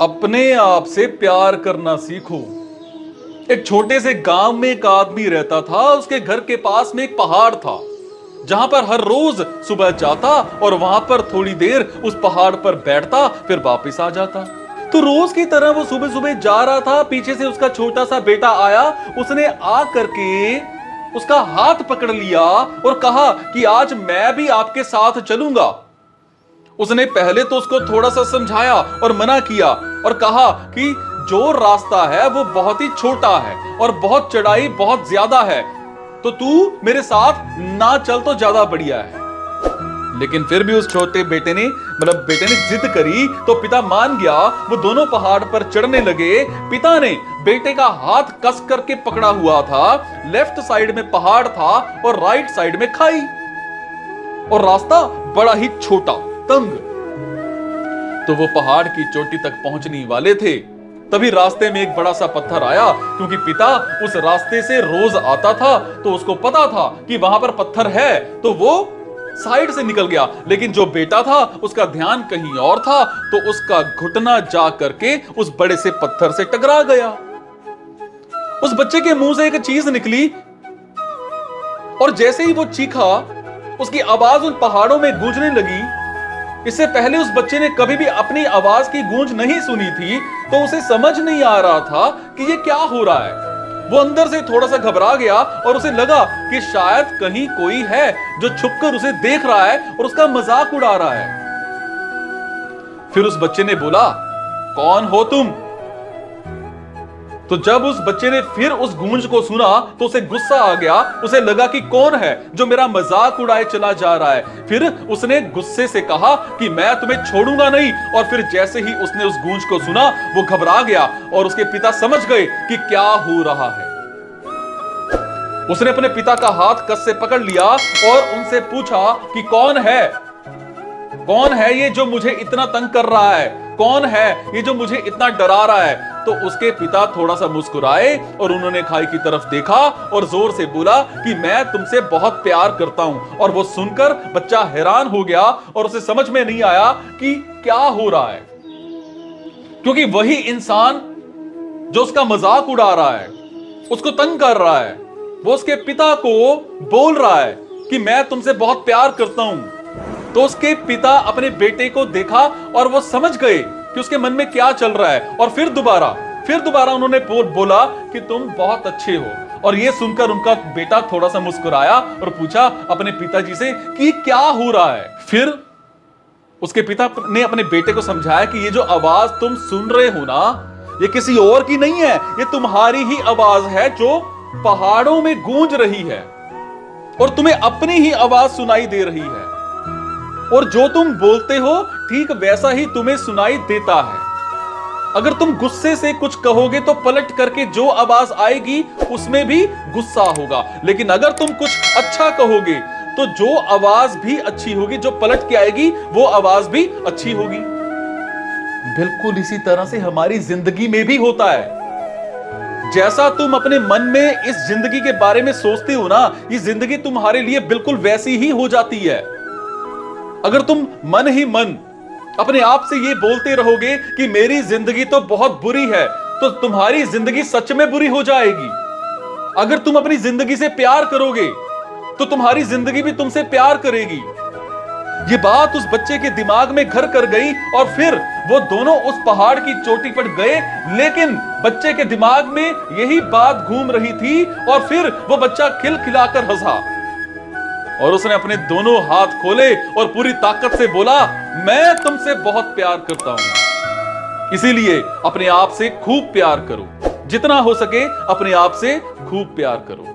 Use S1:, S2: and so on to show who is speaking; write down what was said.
S1: अपने आप से प्यार करना सीखो। एक छोटे से गांव में एक आदमी रहता था। उसके घर के पास में एक पहाड़ था जहां पर हर रोज सुबह जाता और वहां पर थोड़ी देर उस पहाड़ पर बैठता, फिर वापस आ जाता। तो रोज की तरह वो सुबह सुबह जा रहा था। पीछे से उसका छोटा सा बेटा आया। उसने आ करके उसका हाथ पकड़ लिया और कहा कि आज मैं भी आपके साथ चलूंगा। उसने पहले तो उसको थोड़ा सा समझाया और मना किया और कहा कि जो रास्ता है वो बहुत ही छोटा है और बहुत चढ़ाई बहुत ज्यादा है, तो तू मेरे साथ ना चल तो ज्यादा बढ़िया है। लेकिन फिर भी उस छोटे बेटे ने जिद करी तो पिता मान गया। वो दोनों पहाड़ पर चढ़ने लगे। पिता ने बेटे का हाथ कस करके पकड़ा हुआ था। लेफ्ट साइड में पहाड़ था और राइट साइड में खाई और रास्ता बड़ा ही छोटा तंग। तो वो पहाड़ की चोटी तक पहुंचने वाले थे, तभी रास्ते में एक बड़ा सा पत्थर आया। क्योंकि पिता उस रास्ते से रोज आता था तो उसको पता था कि वहां पर पत्थर है, तो वो साइड से निकल गया। लेकिन जो बेटा था उसका ध्यान कहीं और था, तो उसका घुटना जा करके उस बड़े से पत्थर से टकरा गया। उस बच्चे के मुंह से एक चीज निकली और जैसे ही वो चीखा, उसकी आवाज उन पहाड़ों में गूंजने लगी। इससे पहले उस बच्चे ने कभी भी अपनी आवाज की गूंज नहीं सुनी थी, तो उसे समझ नहीं आ रहा था कि ये क्या हो रहा है। वो अंदर से थोड़ा सा घबरा गया और उसे लगा कि शायद कहीं कोई है जो छुपकर उसे देख रहा है और उसका मजाक उड़ा रहा है। फिर उस बच्चे ने बोला, कौन हो तुम? तो जब उस बच्चे ने फिर उस गूंज को सुना तो उसे गुस्सा आ गया। उसे लगा कि कौन है जो मेरा मजाक उड़ाए चला जा रहा है। फिर उसने गुस्से से कहा कि मैं तुम्हें छोड़ूंगा नहीं। और फिर जैसे ही उसने उस गूंज को सुना, वो घबरा गया और उसके पिता समझ गए कि क्या हो रहा है। उसने अपने पिता का हाथ कस से पकड़ लिया और उनसे पूछा कि कौन है ये जो मुझे इतना तंग कर रहा है? कौन है ये जो मुझे इतना डरा रहा है? तो उसके पिता थोड़ा सा मुस्कुराए और उन्होंने खाई की तरफ देखा और जोर से बोला कि मैं तुमसे बहुत प्यार करता हूं। और वो सुनकर बच्चा हैरान हो गया और उसे समझ में नहीं आया कि क्या हो रहा है, क्योंकि वही इंसान जो उसका मजाक उड़ा रहा है, उसको तंग कर रहा है, वो उसके पिता को बोल रहा है कि मैं तुमसे बहुत प्यार करता हूं। तो उसके पिता अपने बेटे को देखा और वो समझ गए कि उसके मन में क्या चल रहा है। और फिर दोबारा उन्होंने बोला कि तुम बहुत अच्छे हो। और ये सुनकर उनका बेटा थोड़ा सा मुस्कुराया और पूछा अपने पिताजी से कि क्या हो रहा है। फिर उसके पिता ने अपने बेटे को समझाया कि ये जो आवाज तुम सुन रहे हो ना, ये किसी और की नहीं है, ये तुम्हारी ही आवाज है जो पहाड़ों में गूंज रही है और तुम्हें अपनी ही आवाज सुनाई दे रही है। और जो तुम बोलते हो ठीक वैसा ही तुम्हें सुनाई देता है। अगर तुम गुस्से से कुछ कहोगे तो पलट करके जो आवाज आएगी उसमें भी गुस्सा होगा। लेकिन अगर तुम कुछ अच्छा कहोगे तो जो आवाज भी अच्छी होगी, जो पलट के आएगी वो आवाज भी अच्छी होगी। बिल्कुल इसी तरह से हमारी जिंदगी में भी होता है। जैसा तुम अपने मन में इस जिंदगी के बारे में सोचते हो ना, ये जिंदगी तुम्हारे लिए बिल्कुल वैसी ही हो जाती है। अगर तुम मन ही मन अपने आप से ये बोलते रहोगे कि मेरी जिंदगी तो बहुत बुरी है, तो तुम्हारी जिंदगी सच में बुरी हो जाएगी। अगर तुम अपनी जिंदगी से प्यार करोगे तो तुम्हारी जिंदगी भी तुमसे प्यार करेगी। ये बात उस बच्चे के दिमाग में घर कर गई और फिर वो दोनों उस पहाड़ की चोटी पर गए। लेकिन बच्चे के दिमाग में यही बात घूम रही थी और फिर वो बच्चा खिलखिलाकर हंसा और उसने अपने दोनों हाथ खोले और पूरी ताकत से बोला, मैं तुमसे बहुत प्यार करता हूं। इसीलिए अपने आप से खूब प्यार करो, जितना हो सके अपने आप से खूब प्यार करो।